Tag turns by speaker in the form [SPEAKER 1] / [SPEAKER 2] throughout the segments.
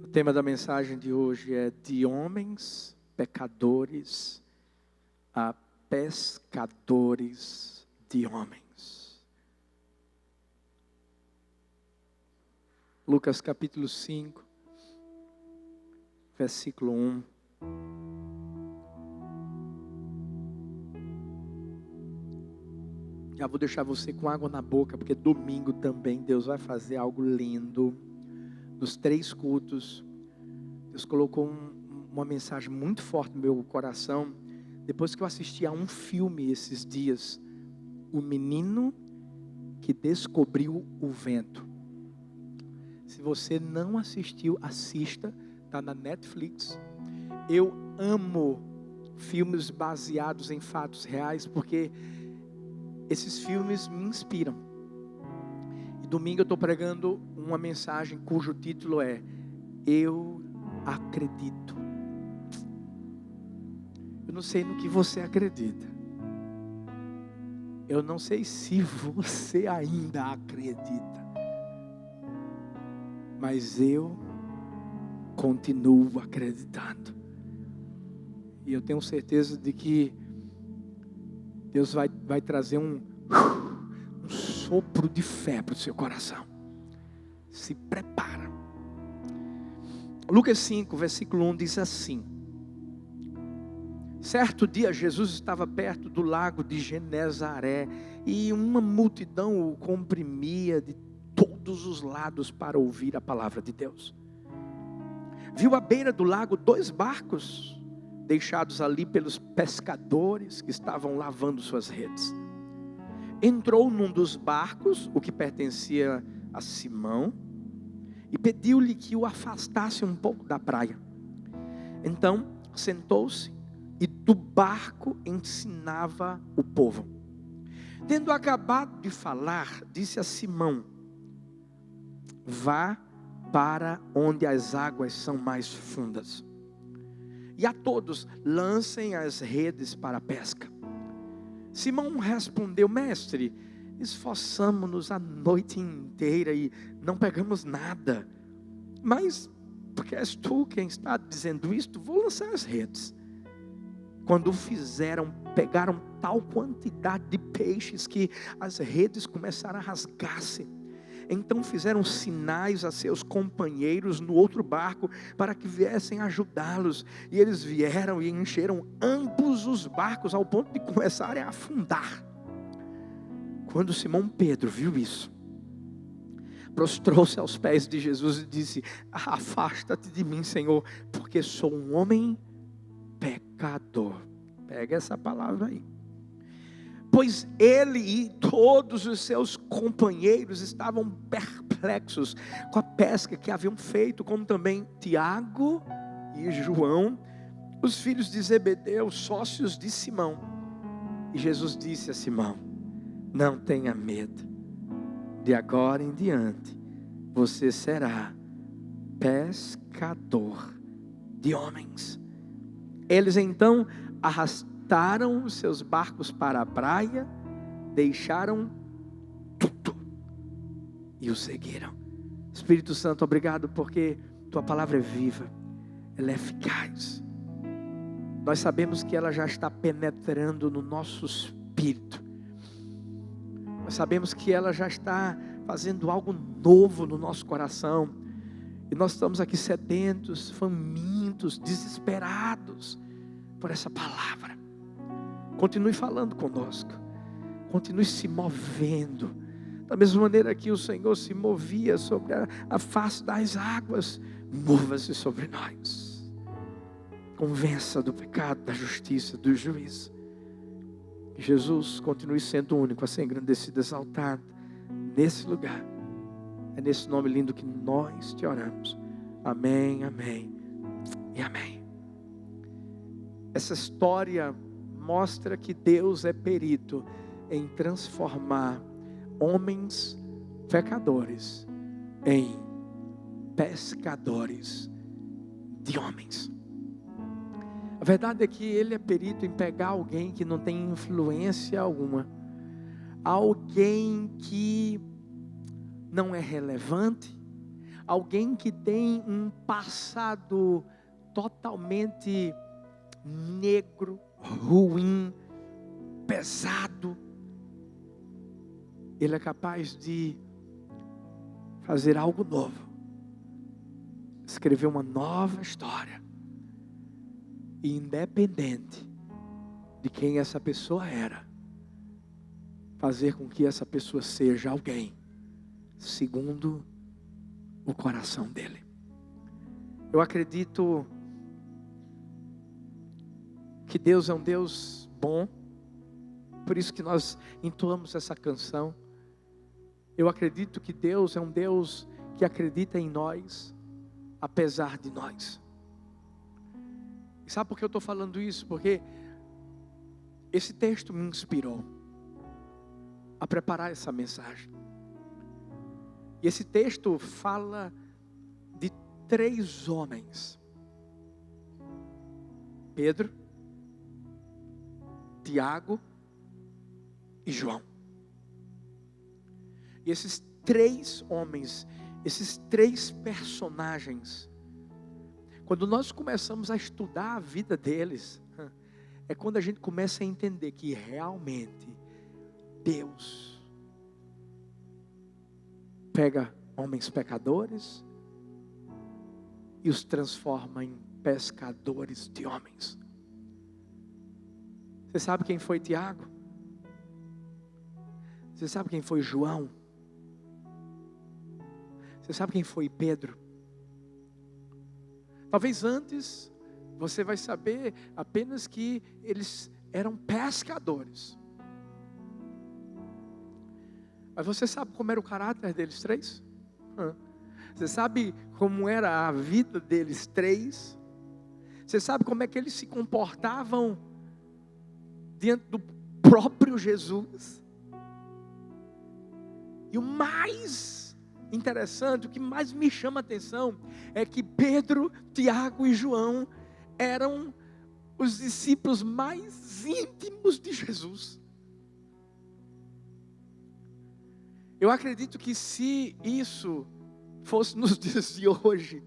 [SPEAKER 1] O tema da mensagem de hoje é de homens pecadores a pescadores de homens. Lucas capítulo 5, versículo 1. Já vou deixar você com água na boca, porque domingo também Deus vai fazer algo lindo. Nos 3 cultos, Deus colocou uma mensagem muito forte no meu coração. Depois que eu assisti a um filme esses dias, O Menino que Descobriu o Vento. Se você não assistiu, assista, está na Netflix. Eu amo filmes baseados em fatos reais, porque esses filmes me inspiram. E domingo eu estou pregando uma mensagem cujo título é Eu Acredito. Eu não sei no que você acredita. Eu não sei se você ainda acredita. Mas eu continuo acreditando. E eu tenho certeza de que Deus vai trazer um sopro de fé para o seu coração. Se prepara. Lucas 5, versículo 1 diz assim: certo dia Jesus estava perto do lago de Genezaré e uma multidão o comprimia de todos os lados para ouvir a palavra de Deus. Viu à beira do lago 2 barcos deixados ali pelos pescadores que estavam lavando suas redes. Entrou num dos barcos, o que pertencia a Simão, e pediu-lhe que o afastasse um pouco da praia. Então sentou-se e do barco ensinava o povo. Tendo acabado de falar, disse a Simão: vá para onde as águas são mais fundas, e a todos lancem as redes para a pesca. Simão respondeu: mestre, esforçamo-nos a noite inteira e não pegamos nada. Mas, porque és tu quem está dizendo isto, vou lançar as redes. Quando o fizeram, pegaram tal quantidade de peixes que as redes começaram a rasgar-se. Então fizeram sinais a seus companheiros no outro barco para que viessem ajudá-los. E eles vieram e encheram ambos os barcos ao ponto de começarem a afundar. Quando Simão Pedro viu isso, prostrou-se aos pés de Jesus e disse: afasta-te de mim, Senhor, porque sou um homem pecador. Pega essa palavra aí. Pois ele e todos os seus companheiros estavam perplexos com a pesca que haviam feito, como também Tiago e João, os filhos de Zebedeu, sócios de Simão. E Jesus disse a Simão: não tenha medo, de agora em diante você será pescador de homens. Eles então arrastaram os seus barcos para a praia, deixaram tudo e o seguiram. Espírito Santo, obrigado porque tua palavra é viva, ela é eficaz. Nós sabemos que ela já está penetrando no nosso espírito. Nós sabemos que ela já está fazendo algo novo no nosso coração. E nós estamos aqui sedentos, famintos, desesperados por essa palavra. Continue falando conosco. Continue se movendo. Da mesma maneira que o Senhor se movia sobre a face das águas, mova-se sobre nós. Convença do pecado, da justiça, do juízo. Que Jesus continue sendo o único a ser engrandecido, exaltado nesse lugar. É nesse nome lindo que nós te oramos. Amém, amém e amém. Essa história mostra que Deus é perito em transformar homens pecadores em pescadores de homens. A verdade é que Ele é perito em pegar alguém que não tem influência alguma, alguém que não é relevante, alguém que tem um passado totalmente negro, ruim, pesado, Ele é capaz de fazer algo novo, escrever uma nova história, e independente de quem essa pessoa era, fazer com que essa pessoa seja alguém segundo o coração dele. Eu acredito que Deus é um Deus bom, por isso que nós entoamos essa canção. Eu acredito que Deus é um Deus que acredita em nós, apesar de nós. E sabe por que eu estou falando isso? Porque esse texto me inspirou a preparar essa mensagem. E esse texto fala de 3 homens: Pedro, Tiago e João. E esses 3 homens, esses 3 personagens, quando nós começamos a estudar a vida deles, é quando a gente começa a entender que realmente Deus pega homens pecadores e os transforma em pescadores de homens. Você sabe quem foi Tiago? Você sabe quem foi João? Você sabe quem foi Pedro? Talvez antes você vai saber apenas que eles eram pescadores. Mas você sabe como era o caráter deles 3? Você sabe como era a vida deles 3? Você sabe como é que eles se comportavam diante do próprio Jesus? E o mais interessante, o que mais me chama a atenção, é que Pedro, Tiago e João eram os discípulos mais íntimos de Jesus. Eu acredito que se isso fosse nos dias de hoje,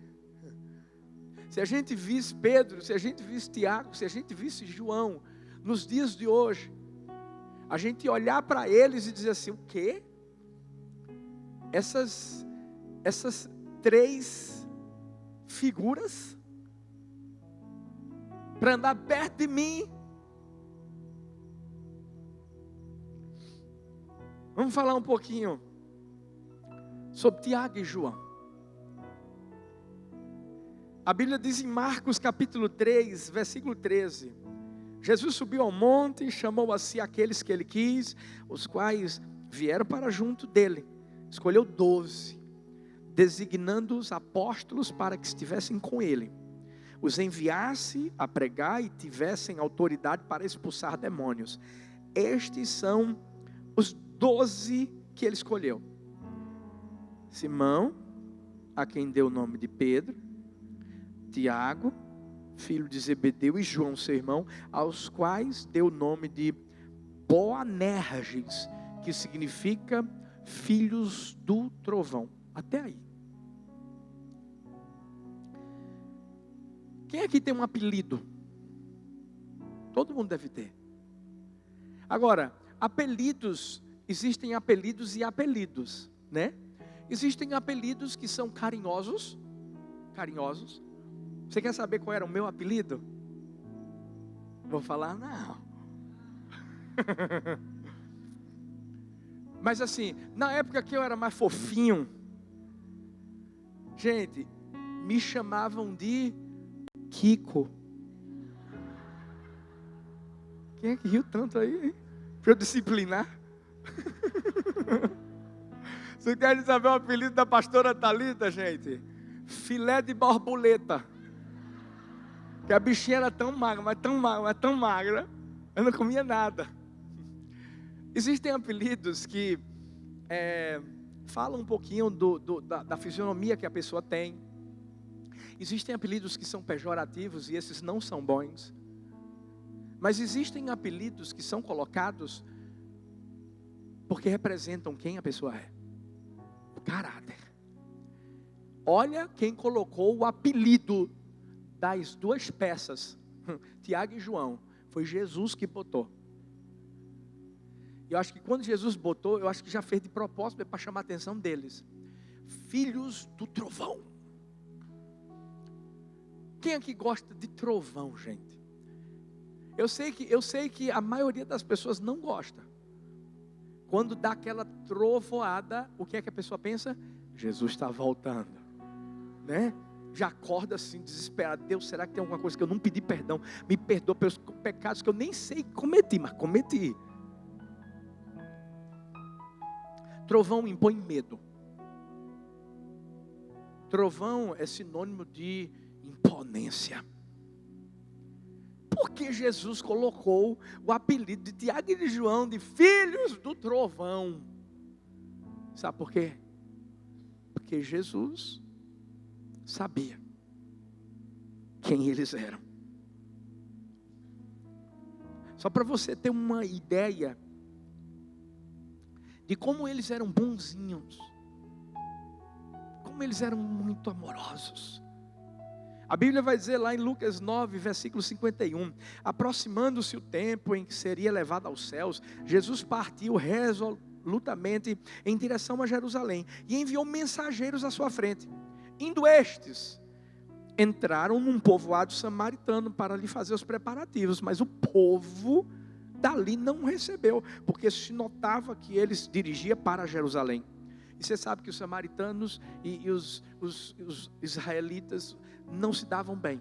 [SPEAKER 1] se a gente visse Pedro, se a gente visse Tiago, se a gente visse João, nos dias de hoje, a gente olhar para eles e dizer assim: o quê? Essas 3 figuras para andar perto de mim? Vamos falar um pouquinho sobre Tiago e João. A Bíblia diz em Marcos capítulo 3, versículo 13: Jesus subiu ao monte e chamou a si aqueles que ele quis, os quais vieram para junto dele. Escolheu 12, designando-os apóstolos para que estivessem com ele, os enviasse a pregar e tivessem autoridade para expulsar demônios. Estes são os 12 que ele escolheu: Simão, a quem deu o nome de Pedro, Tiago, filho de Zebedeu, e João, seu irmão, aos quais deu o nome de Boanerges, que significa filhos do trovão. Até aí. Quem aqui tem um apelido? Todo mundo deve ter. Agora, apelidos, existem apelidos e apelidos, né? Existem apelidos que são carinhosos. Você quer saber qual era o meu apelido? Vou falar, não. Mas assim, na época que eu era mais fofinho, gente, me chamavam de Kiko. Quem é que riu tanto aí, hein? Para eu disciplinar? Você quer saber o apelido da pastora Thalita, gente? Filé de borboleta. Que a bichinha era tão magra, mas tão magra, eu não comia nada. Existem apelidos que falam um pouquinho da fisionomia que a pessoa tem. Existem apelidos que são pejorativos e esses não são bons. Mas existem apelidos que são colocados porque representam quem a pessoa é. O caráter. Olha quem colocou o apelido das duas peças, Tiago e João. Foi Jesus que botou. Eu acho que quando Jesus botou, eu acho que já fez de propósito para chamar a atenção deles. Filhos do trovão. Quem aqui gosta de trovão, gente? Eu sei que a maioria das pessoas não gosta. Quando dá aquela trovoada, o que é que a pessoa pensa? Jesus está voltando, né? Já acorda assim, desesperado. Deus, será que tem alguma coisa que eu não pedi perdão? Me perdoa pelos pecados que eu nem sei que cometi, mas cometi. Trovão impõe medo. Trovão é sinônimo de imponência. Por que Jesus colocou o apelido de Tiago e de João de filhos do trovão? Sabe por quê? Porque Jesus sabia quem eles eram. Só para você ter uma ideia de como eles eram bonzinhos, como eles eram muito amorosos. A Bíblia vai dizer lá em Lucas 9, versículo 51, aproximando-se o tempo em que seria levado aos céus, Jesus partiu resolutamente em direção a Jerusalém e enviou mensageiros à sua frente. Indo estes, entraram num povoado samaritano para lhe fazer os preparativos, mas o povo dali não recebeu, porque se notava que eles dirigiam para Jerusalém. E você sabe que os samaritanos e os israelitas não se davam bem.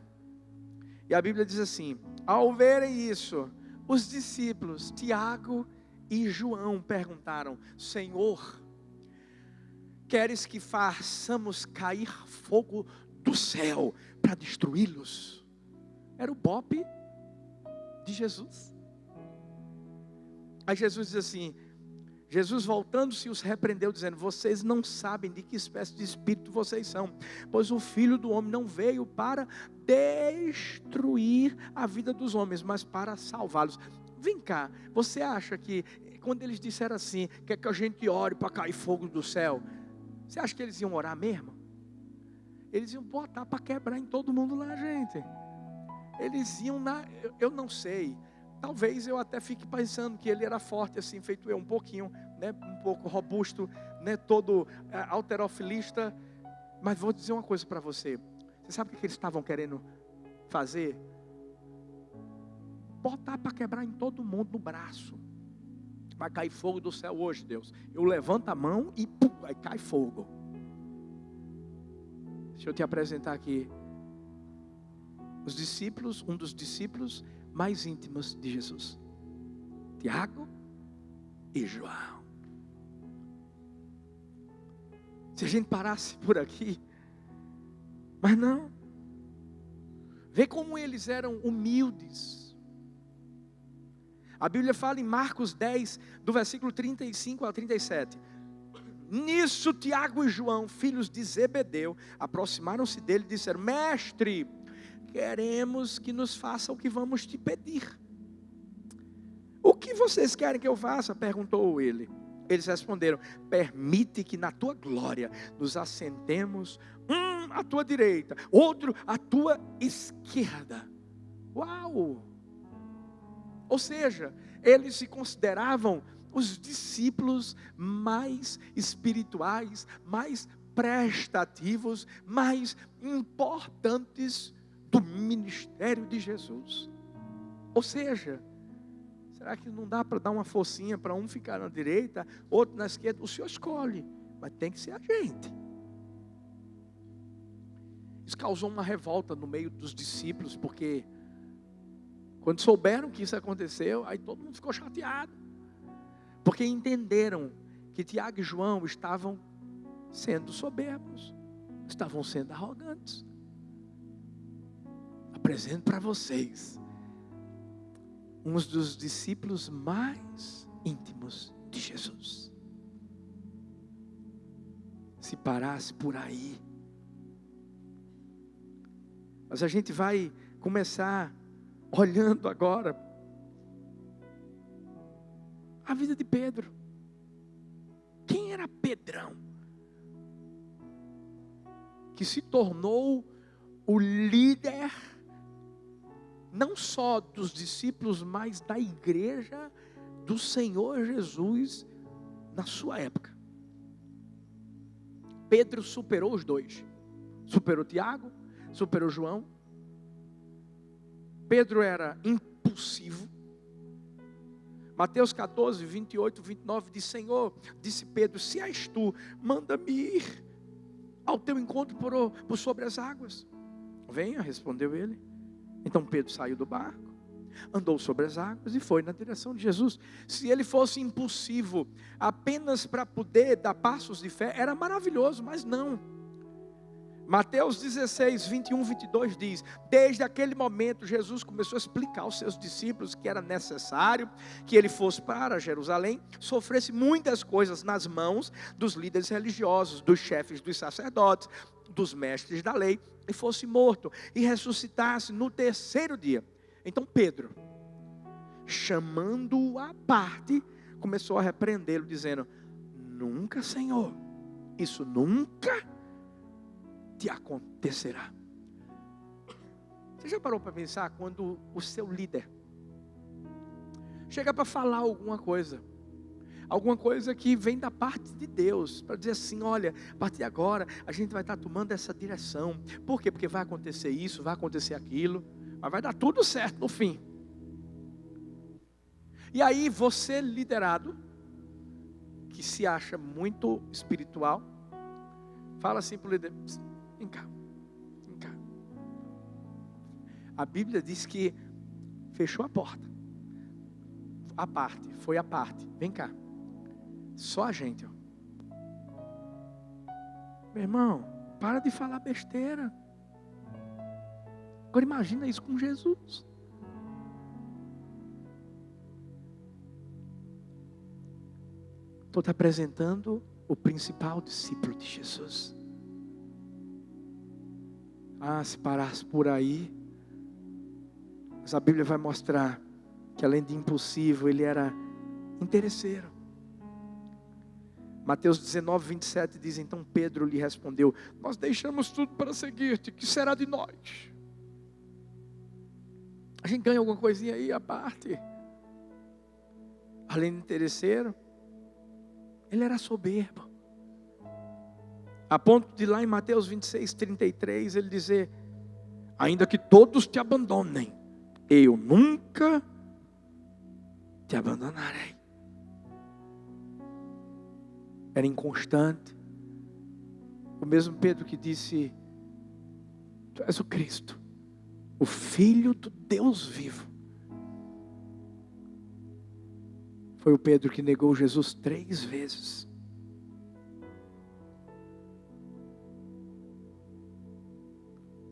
[SPEAKER 1] E a Bíblia diz assim: ao verem isso, os discípulos Tiago e João perguntaram: Senhor, queres que façamos cair fogo do céu para destruí-los? Era o bope de Jesus. Aí Jesus diz assim, Jesus voltando-se os repreendeu dizendo: vocês não sabem de que espécie de espírito vocês são, pois o Filho do Homem não veio para destruir a vida dos homens, mas para salvá-los. Vem cá, você acha que quando eles disseram assim, quer que a gente ore para cair fogo do céu, você acha que eles iam orar mesmo? Eles iam botar para quebrar em todo mundo lá, gente. Eles iam eu não sei. Talvez eu até fique pensando que ele era forte assim, feito eu, um pouquinho, né, um pouco robusto, né, todo halterofilista. Mas vou dizer uma coisa para você. Você sabe o que eles estavam querendo fazer? Botar para quebrar em todo mundo no braço. Vai cair fogo do céu hoje, Deus. Eu levanto a mão e pum, aí cai fogo. Deixa eu te apresentar aqui. Os discípulos, um dos discípulos mais íntimos de Jesus, Tiago e João. Se a gente parasse por aqui, mas não. Vê como eles eram humildes. A Bíblia fala em Marcos 10, do versículo 35 ao 37. Nisso Tiago e João, filhos de Zebedeu, aproximaram-se dele e disseram: Mestre, queremos que nos faça o que vamos te pedir. O que vocês querem que eu faça? Perguntou ele. Eles responderam: permite que na tua glória nos assentemos, um à tua direita, outro à tua esquerda. Uau! Ou seja, eles se consideravam os discípulos mais espirituais, mais prestativos, mais importantes do ministério de Jesus. Ou seja, será que não dá para dar uma forcinha para um ficar na direita, outro na esquerda? O Senhor escolhe, mas tem que ser a gente. Isso causou uma revolta no meio dos discípulos, porque quando souberam que isso aconteceu, aí todo mundo ficou chateado, porque entenderam que Tiago e João estavam sendo soberbos, estavam sendo arrogantes. Apresento para vocês uns dos discípulos mais íntimos de Jesus. Se parasse por aí, mas a gente vai começar olhando agora a vida de Pedro. Quem era Pedrão? que se tornou o líder, não só dos discípulos, mas da igreja do Senhor Jesus na sua época. Pedro superou os dois. Superou Tiago, superou João. Pedro era impulsivo. Mateus 14, 28, 29 diz: Senhor, disse Pedro, se és tu, manda-me ir ao teu encontro por sobre as águas. Venha, respondeu ele. Então Pedro saiu do barco, andou sobre as águas e foi na direção de Jesus. Se ele fosse impulsivo apenas para poder dar passos de fé, era maravilhoso, mas não. Mateus 16, 21, 22 diz: desde aquele momento Jesus começou a explicar aos seus discípulos que era necessário que ele fosse para Jerusalém, sofresse muitas coisas nas mãos dos líderes religiosos, dos chefes dos sacerdotes, dos mestres da lei, e fosse morto e ressuscitasse no terceiro dia. Então Pedro, chamando-o à parte, começou a repreendê-lo, dizendo: nunca, Senhor, isso nunca te acontecerá. Você já parou para pensar quando o seu líder chega para falar alguma coisa que vem da parte de Deus, para dizer assim: olha, a partir de agora a gente vai estar tomando essa direção. Por quê? Porque vai acontecer isso, vai acontecer aquilo, mas vai dar tudo certo no fim. E aí você, liderado, que se acha muito espiritual, fala assim para o líder: vem cá, vem cá. A Bíblia diz que fechou a porta. Foi a parte. Vem cá. Só a gente, ó. Meu irmão, para de falar besteira. Agora imagina isso com Jesus. Estou te apresentando o principal discípulo de Jesus. Se parasse por aí, mas a Bíblia vai mostrar que além de impulsivo, ele era interesseiro. Mateus 19, 27 diz: então Pedro lhe respondeu: nós deixamos tudo para seguir-te, que será de nós? A gente ganha alguma coisinha aí à parte. Além de interesseiro, ele era soberbo. A ponto de lá em Mateus 26, 33, ele dizer: ainda que todos te abandonem, eu nunca te abandonarei. Era inconstante. O mesmo Pedro que disse: tu és o Cristo, o Filho do Deus vivo. Foi o Pedro que negou Jesus 3 vezes.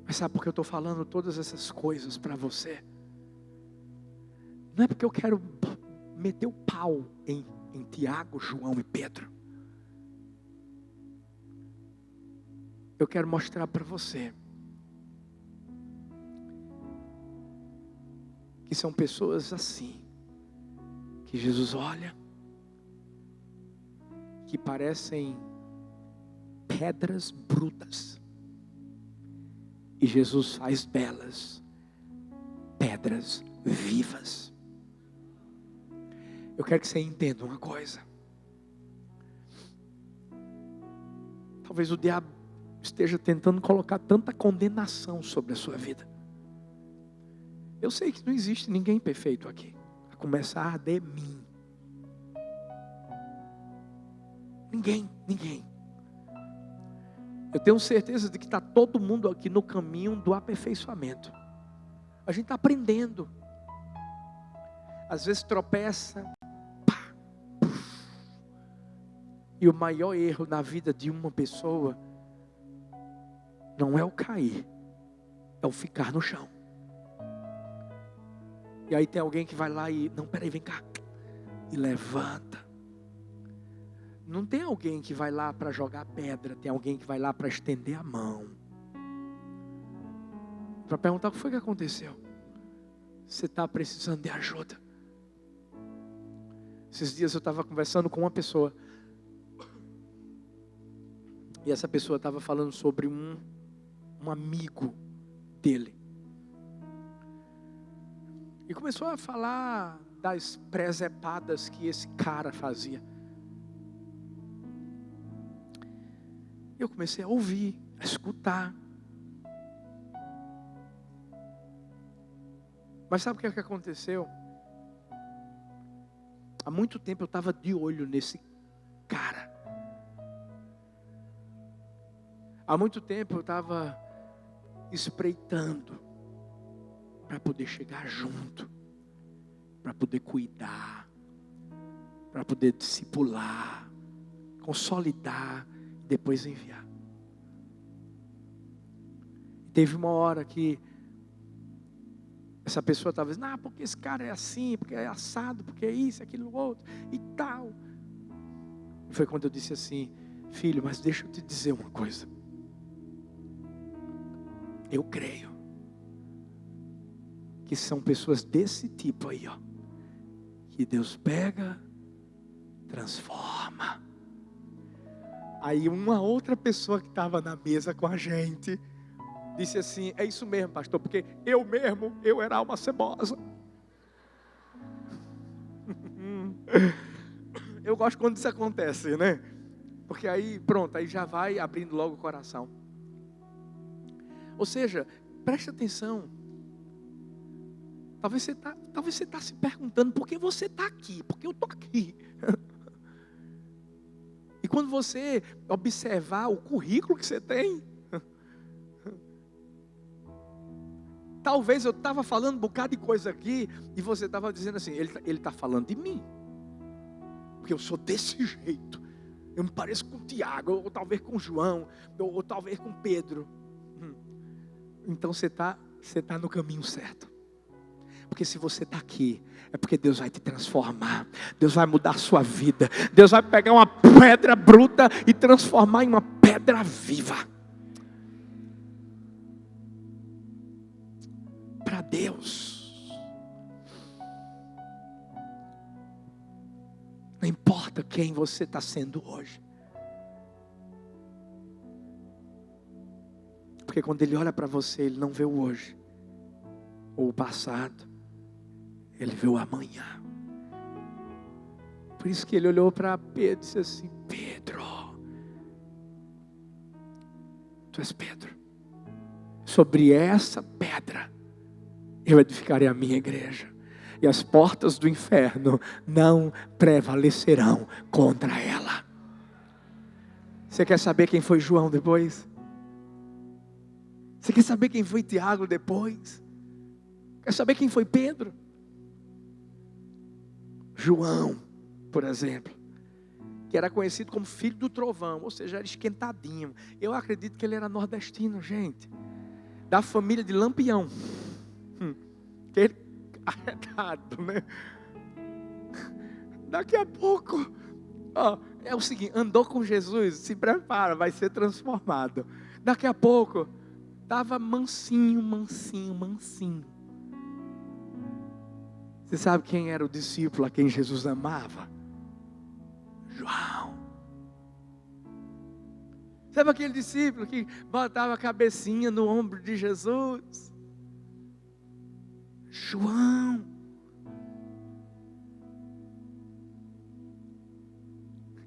[SPEAKER 1] Mas sabe por que eu estou falando todas essas coisas para você? Não é porque eu quero meter o pau em Tiago, João e Pedro. Eu quero mostrar para você que são pessoas assim, que Jesus olha, que parecem pedras brutas, e Jesus faz delas pedras vivas. Eu quero que você entenda uma coisa. Talvez o diabo esteja tentando colocar tanta condenação sobre a sua vida. Eu sei que não existe ninguém perfeito aqui, a começar de mim. Ninguém. Eu tenho certeza de que está todo mundo aqui no caminho do aperfeiçoamento. A gente está aprendendo. Às vezes tropeça. E o maior erro na vida de uma pessoa não é o cair, é o ficar no chão. E aí tem alguém que vai lá e: não, peraí, vem cá. E levanta. Não tem alguém que vai lá para jogar pedra, tem alguém que vai lá para estender a mão. Para perguntar: o que foi que aconteceu? Você está precisando de ajuda. Esses dias eu estava conversando com uma pessoa. E essa pessoa estava falando sobre um amigo dele. E começou a falar das presepadas que esse cara fazia. Eu comecei a ouvir, a escutar. Mas sabe o que é que aconteceu? Há muito tempo eu estava de olho nesse cara. Há muito tempo eu estava espreitando para poder chegar junto, para poder cuidar, para poder discipular, consolidar, depois enviar. Teve uma hora que essa pessoa estava dizendo, porque esse cara é assim, porque é assado, porque é isso, aquilo, outro, e tal. E foi quando eu disse assim, filho, mas deixa eu te dizer uma coisa. Eu creio que são pessoas desse tipo aí, ó, que Deus pega, transforma. Aí uma outra pessoa que estava na mesa com a gente disse assim, é isso mesmo, pastor, porque eu era alma cebosa. Eu gosto quando isso acontece, né? Porque aí, pronto, aí já vai abrindo logo o coração. Ou seja, preste atenção. Talvez você está se perguntando, por que você está aqui? Por que eu estou aqui? E quando você observar o currículo que você tem, talvez eu estava falando um bocado de coisa aqui, e você estava dizendo assim, ele está falando de mim. Porque eu sou desse jeito. Eu me pareço com o Tiago, ou talvez com o João, ou talvez com Pedro. Então você está no caminho certo. Porque se você está aqui, é porque Deus vai te transformar. Deus vai mudar a sua vida. Deus vai pegar uma pedra bruta e transformar em uma pedra viva. Para Deus. Não importa quem você está sendo hoje. Porque quando Ele olha para você, Ele não vê o hoje ou o passado. Ele vê o amanhã. Por isso que Ele olhou para Pedro e disse assim, Pedro, tu és Pedro. Sobre essa pedra eu edificarei a minha igreja. E as portas do inferno não prevalecerão contra ela. Você quer saber quem foi João depois? Você quer saber quem foi Tiago depois? Quer saber quem foi Pedro? João, por exemplo, que era conhecido como filho do trovão, ou seja, era esquentadinho. Eu acredito que ele era nordestino, gente, da família de Lampião. Aquele arretado, né? Daqui a pouco, é o seguinte, andou com Jesus, se prepara, vai ser transformado. Daqui a pouco, estava mansinho. Você sabe quem era o discípulo a quem Jesus amava? João. Sabe aquele discípulo que botava a cabecinha no ombro de Jesus? João.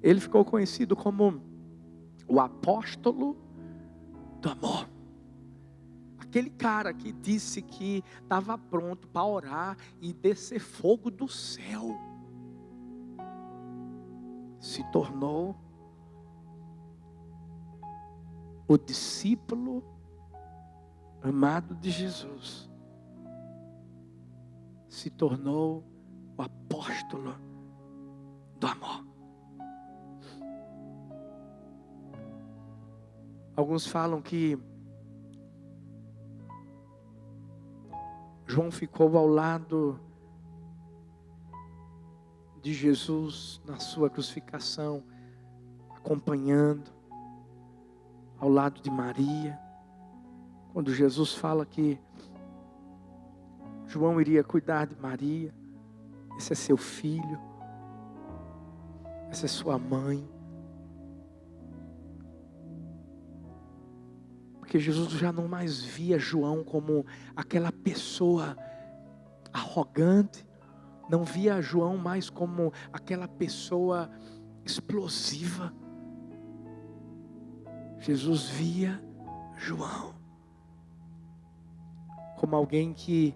[SPEAKER 1] Ele ficou conhecido como o apóstolo do amor. Aquele cara que disse que estava pronto para orar e descer fogo do céu, se tornou o discípulo amado de Jesus. Se tornou o apóstolo do amor. Alguns falam que João ficou ao lado de Jesus na sua crucificação, acompanhando, ao lado de Maria, quando Jesus fala que João iria cuidar de Maria. Esse é seu filho, essa é sua mãe. Porque Jesus já não mais via João como aquela pessoa arrogante, não via João mais como aquela pessoa explosiva. Jesus via João como alguém que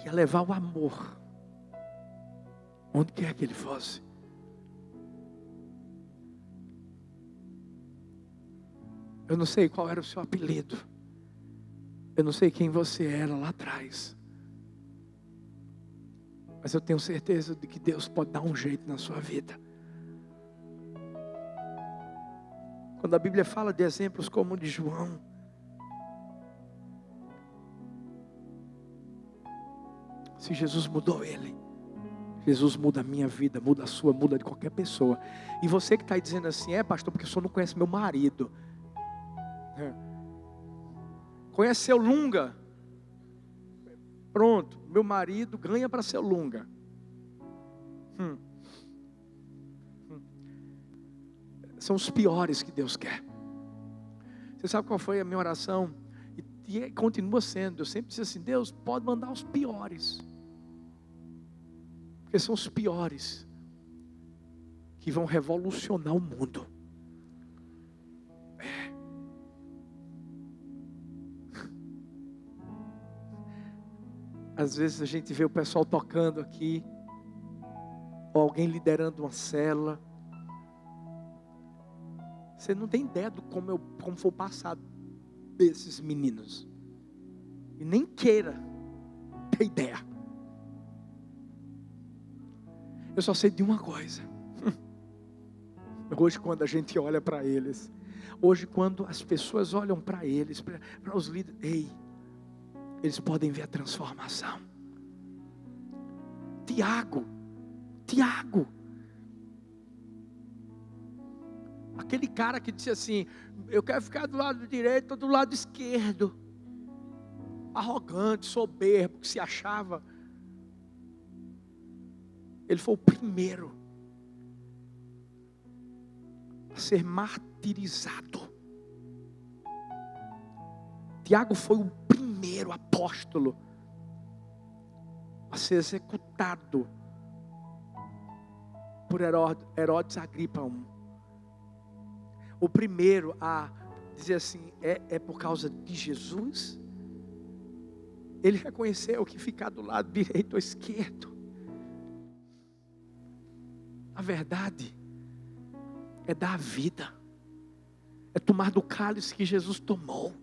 [SPEAKER 1] ia levar o amor onde quer que ele fosse. Eu não sei qual era o seu apelido. Eu não sei quem você era lá atrás. Mas eu tenho certeza de que Deus pode dar um jeito na sua vida. Quando a Bíblia fala de exemplos como o de João, se Jesus mudou ele, Jesus muda a minha vida, muda a sua, muda de qualquer pessoa. E você que está aí dizendo assim, pastor, porque o senhor não conhece meu marido. Conhece seu Lunga? Pronto, meu marido ganha para seu Lunga. São os piores que Deus quer. Você sabe qual foi a minha oração? E continua sendo. Eu sempre disse assim, Deus pode mandar os piores. Porque são os piores que vão revolucionar o mundo. Às vezes a gente vê o pessoal tocando aqui, ou alguém liderando uma célula. Você não tem ideia de como foi o passado desses meninos. E nem queira ter ideia. Eu só sei de uma coisa. Hoje quando a gente olha para eles, hoje quando as pessoas olham para eles, para os líderes, eles podem ver a transformação. Tiago, aquele cara que disse assim, eu quero ficar do lado direito ou do lado esquerdo. Arrogante, soberbo, que se achava. Ele foi o primeiro a ser martirizado. Tiago foi o primeiro apóstolo a ser executado por Herodes Agripa I. O primeiro a dizer assim, é por causa de Jesus? Ele reconheceu que ficar do lado direito ou esquerdo, a verdade é dar a vida, é tomar do cálice que Jesus tomou.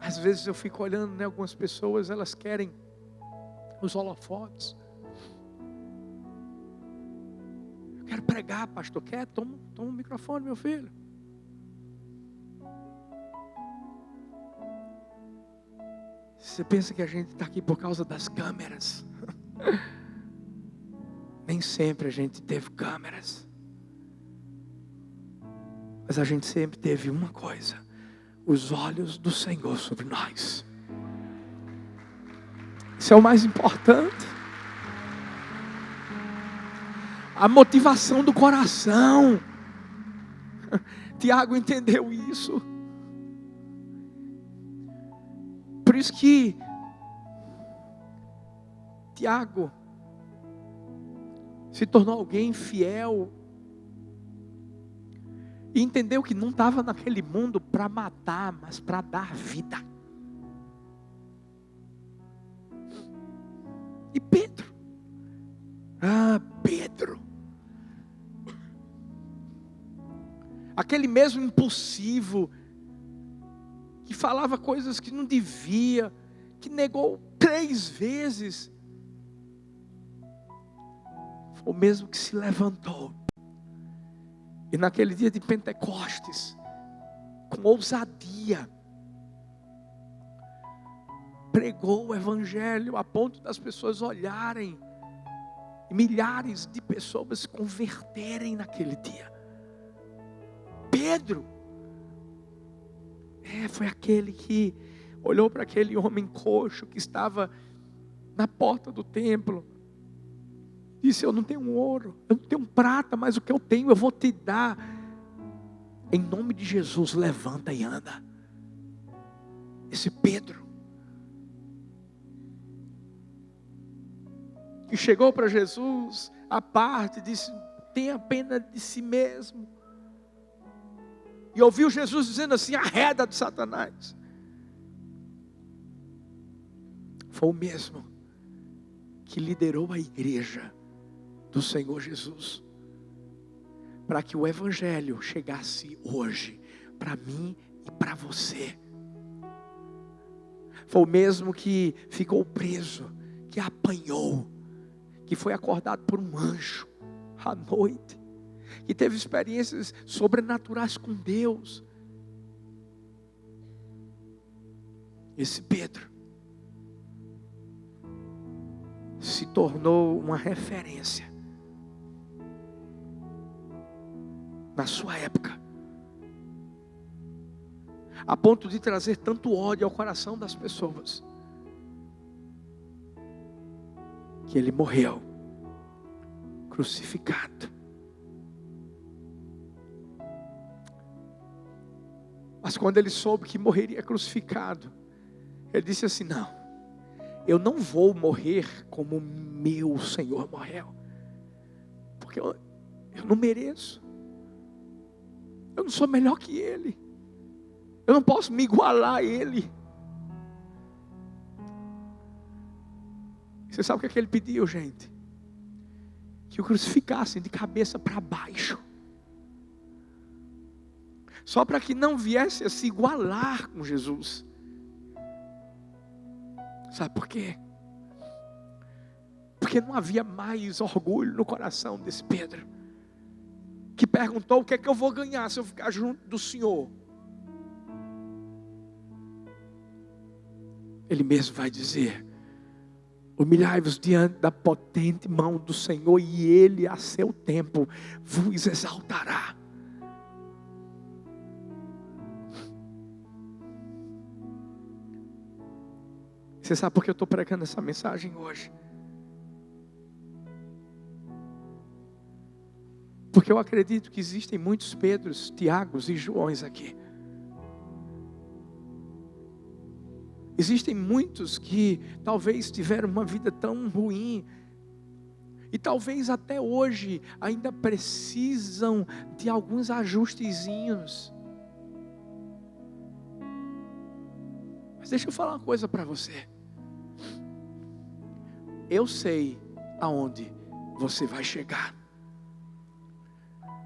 [SPEAKER 1] Às vezes eu fico olhando, né, algumas pessoas, elas querem os holofotes. Eu quero pregar, pastor, quer? Toma um microfone, meu filho. Você pensa que a gente está aqui por causa das câmeras? Nem sempre a gente teve câmeras. Mas a gente sempre teve uma coisa: os olhos do Senhor sobre nós. Isso é o mais importante. A motivação do coração. Tiago entendeu isso. Por isso que Tiago se tornou alguém fiel e entendeu que não estava naquele mundo para matar, mas para dar vida. E Pedro, Pedro, aquele mesmo impulsivo, que falava coisas que não devia, que negou 3 vezes, foi o mesmo que se levantou. E naquele dia de Pentecostes, com ousadia, pregou o Evangelho a ponto das pessoas olharem, e milhares de pessoas se converterem naquele dia. Pedro, foi aquele que olhou para aquele homem coxo que estava na porta do templo. Disse, eu não tenho ouro, eu não tenho prata, mas o que eu tenho eu vou te dar. Em nome de Jesus, levanta e anda. Esse Pedro, que chegou para Jesus à parte, disse: tenha pena de si mesmo. E ouviu Jesus dizendo assim: arreda de Satanás. Foi o mesmo que liderou a igreja do Senhor Jesus, para que o evangelho chegasse hoje, para mim e para você. Foi o mesmo que ficou preso, que apanhou, que foi acordado por um anjo à noite, que teve experiências sobrenaturais com Deus. Esse Pedro se tornou uma referência na sua época, a ponto de trazer tanto ódio ao coração das pessoas, que ele morreu crucificado. Mas quando ele soube que morreria crucificado, ele disse assim: não, eu não vou morrer como meu Senhor morreu, porque eu não mereço, eu não sou melhor que Ele, eu não posso me igualar a Ele. Você sabe o que Ele pediu, gente? Que o crucificassem de cabeça para baixo, só para que não viesse a se igualar com Jesus. Sabe por quê? Porque não havia mais orgulho no coração desse Pedro, que perguntou: o que é que eu vou ganhar se eu ficar junto do Senhor? Ele mesmo vai dizer: humilhai-vos diante da potente mão do Senhor, e Ele a seu tempo vos exaltará. Você sabe por que eu estou pregando essa mensagem hoje? Porque eu acredito que existem muitos Pedros, Tiagos e Joões aqui. Existem muitos que talvez tiveram uma vida tão ruim, e talvez até hoje ainda precisam de alguns ajustezinhos. Mas deixa eu falar uma coisa para você. Eu sei aonde você vai chegar.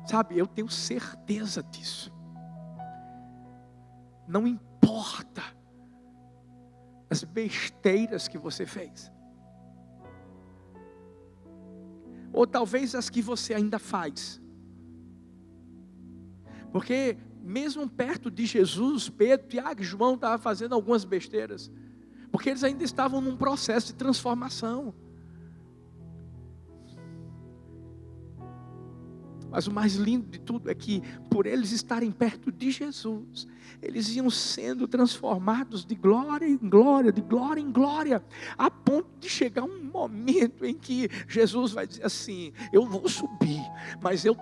[SPEAKER 1] Sabe, eu tenho certeza disso. Não importa as besteiras que você fez, ou talvez as que você ainda faz. Porque mesmo perto de Jesus, Pedro, Tiago e João estavam fazendo algumas besteiras, porque eles ainda estavam num processo de transformação. Mas o mais lindo de tudo é que, por eles estarem perto de Jesus, eles iam sendo transformados de glória em glória, de glória em glória, a ponto de chegar um momento em que Jesus vai dizer assim: eu vou subir, mas eu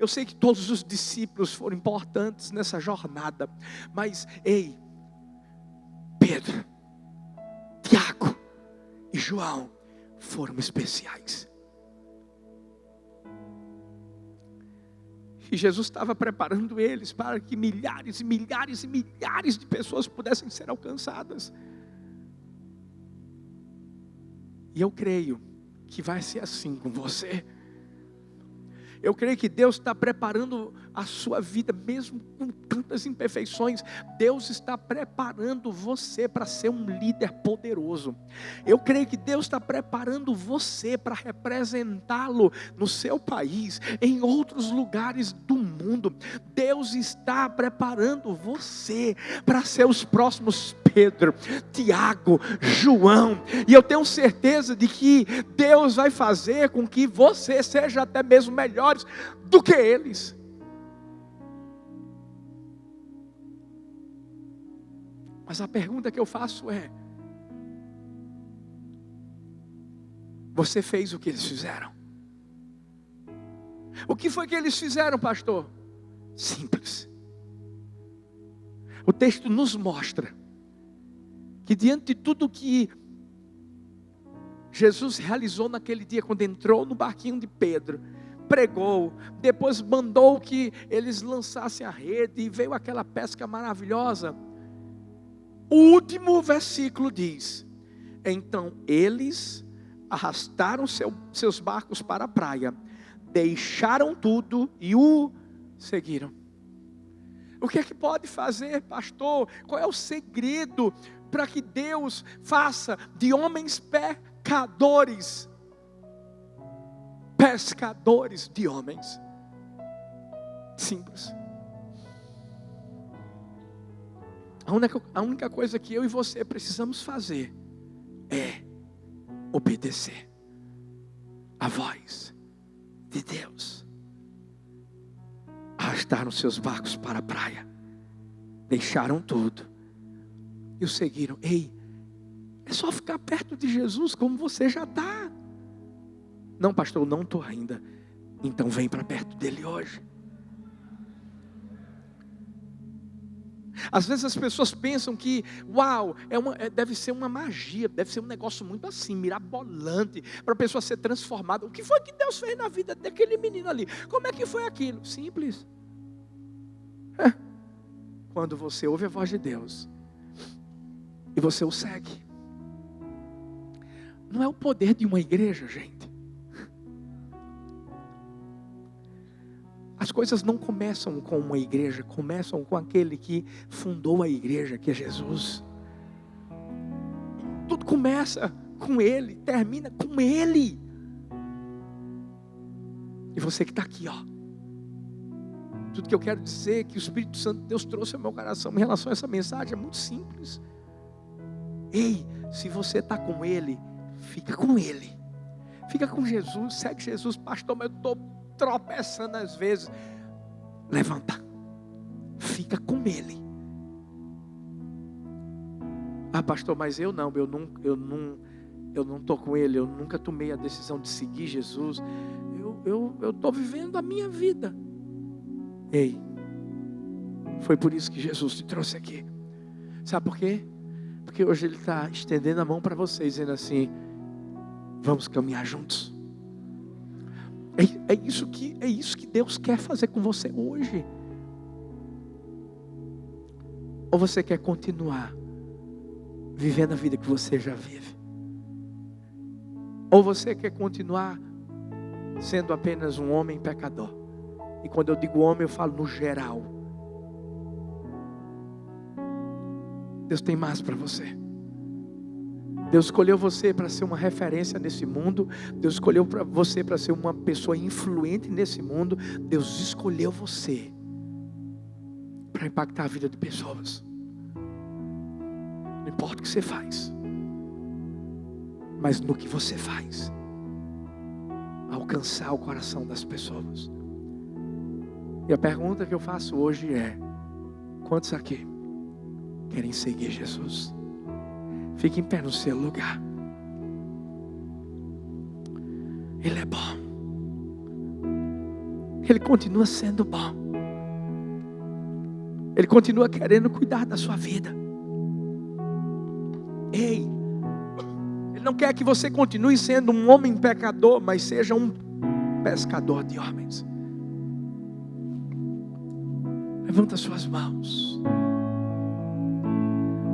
[SPEAKER 1] sei que todos os discípulos foram importantes nessa jornada, mas ei, Pedro, Tiago e João foram especiais. E Jesus estava preparando eles para que milhares e milhares e milhares de pessoas pudessem ser alcançadas. E eu creio que vai ser assim com você. Eu creio que Deus está preparando a sua vida, mesmo com tantas imperfeições. Deus está preparando você para ser um líder poderoso. Eu creio que Deus está preparando você para representá-lo no seu país, em outros lugares do mundo. Deus está preparando você para ser os próximos Pedro, Tiago, João. E eu tenho certeza de que Deus vai fazer com que você seja até mesmo melhor do que eles. Mas a pergunta que eu faço é: você fez o que eles fizeram? O que foi que eles fizeram, pastor? Simples. O texto nos mostra que diante de tudo que Jesus realizou naquele dia, quando entrou no barquinho de Pedro, pregou, depois mandou que eles lançassem a rede e veio aquela pesca maravilhosa. O último versículo diz: então eles arrastaram seus barcos para a praia, deixaram tudo e o seguiram. O que é que pode fazer, pastor? Qual é o segredo para que Deus faça de homens pecadores pescadores de homens? Simples. A única coisa que eu e você precisamos fazer é obedecer a voz de Deus. Arrastaram seus barcos para a praia, deixaram tudo e o seguiram. Ei, é só ficar perto de Jesus como você já está. Não, pastor, eu não estou ainda. Então vem para perto dele hoje. Às vezes as pessoas pensam que, uau, deve ser uma magia, deve ser um negócio muito assim, mirabolante, para a pessoa ser transformada. O que foi que Deus fez na vida daquele menino ali? Como é que foi aquilo? Simples. Quando você ouve a voz de Deus e você o segue. Não é o poder de uma igreja, gente. As coisas não começam com uma igreja, começam com aquele que fundou a igreja, que é Jesus. Tudo começa com Ele, termina com Ele. E você que está aqui, ó. Tudo que eu quero dizer é que o Espírito Santo de Deus trouxe ao meu coração em relação a essa mensagem é muito simples. Ei, se você está com Ele, fica com Ele. Fica com Jesus, segue Jesus. Pastor, mas eu estou tropeçando às vezes. Levanta, fica com Ele. Ah, pastor, mas eu não estou com Ele. Eu nunca tomei a decisão de seguir Jesus. Eu estou vivendo a minha vida. Ei, foi por isso que Jesus te trouxe aqui. Sabe por quê? Porque hoje Ele está estendendo a mão para vocês, dizendo assim: vamos caminhar juntos. É isso que Deus quer fazer com você hoje. Ou você quer continuar vivendo a vida que você já vive? Ou você quer continuar sendo apenas um homem pecador? E quando eu digo homem, eu falo no geral. Deus tem mais para você. Deus escolheu você para ser uma referência nesse mundo. Deus escolheu você para ser uma pessoa influente nesse mundo. Deus escolheu você para impactar a vida de pessoas. Não importa o que você faz, mas no que você faz, alcançar o coração das pessoas. E a pergunta que eu faço hoje é: quantos aqui querem seguir Jesus? Fique em pé no seu lugar. Ele é bom. Ele continua sendo bom. Ele continua querendo cuidar da sua vida. Ei, Ele não quer que você continue sendo um homem pecador, mas seja um pescador de homens. Levanta suas mãos.